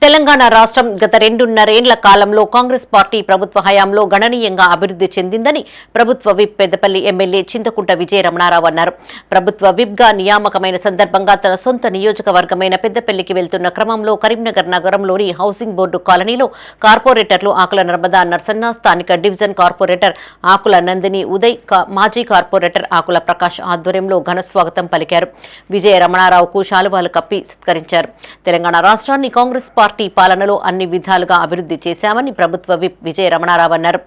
తెలంగాణ రాష్ట్రం గత 2.5 ఏళ్ల కాలంలో కాంగ్రెస్ పార్టీ ప్రభుత్వ హయాంలో గణనీయంగా అభివృద్ధి చెందిందని ప్రభుత్వ విప్ పెద్దపల్లి ఎమ్మెల్యే చింతకుంట విజయ రమణారావు అన్నారు. ప్రభుత్వ విప్ గా నియామకమైన సందర్భంగా తన సొంత నియోజకవర్గమైన పెద్దపల్లికి వెళ్తున్న క్రమంలో కరీంనగర్ నగరంలోని హౌసింగ్ బోర్డు కాలనీలో కార్పొరేటర్లు ఆకుల నర్మదా నర్సన్న, స్థానిక డివిజన్ కార్పొరేటర్ ఆకుల నందిని ఉదయ్, మాజీ కార్పొరేటర్ ఆకుల ప్రకాష్ ఆధ్వర్యంలో ఘనస్వాగతం పలికారు. విజయ రమణారావుకు శాలువాలు కప్పి సత్కరించారు. తెలంగాణ రాష్ట్రాన్ని కాంగ్రెస్ పార్టీ పాలనలో అన్ని విధాలుగా అభివృద్ధి చేశామని ప్రభుత్వ విప్ విజయ రమణారావు అన్నారు.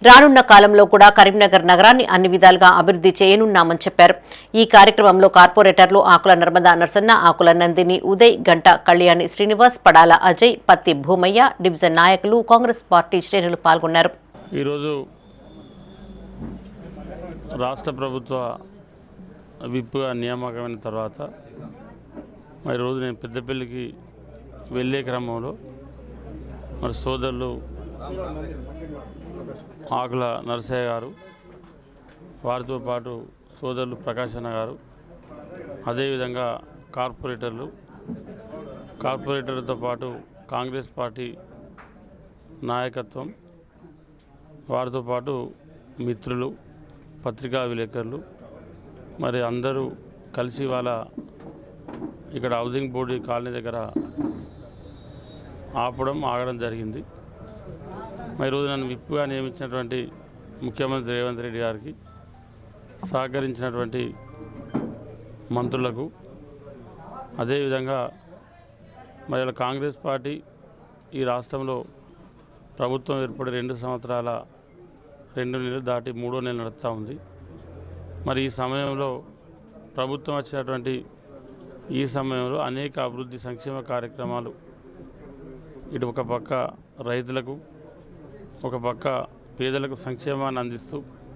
రానున్న కాలంలో కూడా కరీంనగర్ నగరాన్ని అన్ని విధాలుగా అభివృద్ధి చేయనున్నామని చెప్పారు. ఈ కార్యక్రమంలో కార్పొరేటర్లు ఆకుల నర్మదా నర్సన్న, ఆకుల నందిని ఉదయ్, గంట కళ్యాణి శ్రీనివాస్, పడాల అజయ్, పత్తి భూమయ్య, డివిజన్ నాయకులు, కాంగ్రెస్ పార్టీ శ్రేణులు పాల్గొన్నారు. ఈరోజు రాష్ట్ర ప్రభుత్వ విప్గా నియామకమైన తర్వాత మరి రోజు నేను పెద్దపల్లికి వెళ్ళే క్రమంలో మరి సోదరులు ఆకుల నరసయ్య గారు, వారితో పాటు సోదరులు ప్రకాష్ అన్న గారు, అదేవిధంగా కార్పొరేటర్లతో పాటు కాంగ్రెస్ పార్టీ నాయకత్వం, వారితో పాటు మిత్రులు, పత్రికా విలేకరులు మరి అందరూ కలిసి వాళ్ళ ఇక్కడ హౌసింగ్ బోర్డు కాలనీ దగ్గర ఆగడం జరిగింది. మరి ఈరోజు నన్ను విప్గా నియమించినటువంటి ముఖ్యమంత్రి రేవంత్ రెడ్డి గారికి, సహకరించినటువంటి మంత్రులకు, అదేవిధంగా మరి కాంగ్రెస్ పార్టీ ఈ రాష్ట్రంలో ప్రభుత్వం ఏర్పడి 2 సంవత్సరాల 2 నెలలు దాటి 3వ నెల నడుస్తూ ఉంది. మరి ఈ సమయంలో ప్రభుత్వం వచ్చినటువంటి ఈ సమయంలో అనేక అభివృద్ధి సంక్షేమ కార్యక్రమాలు ఇటు ఒక పక్క రైతులకు, ఒక పక్క పేదలకు సంక్షేమాన్ని అందిస్తూ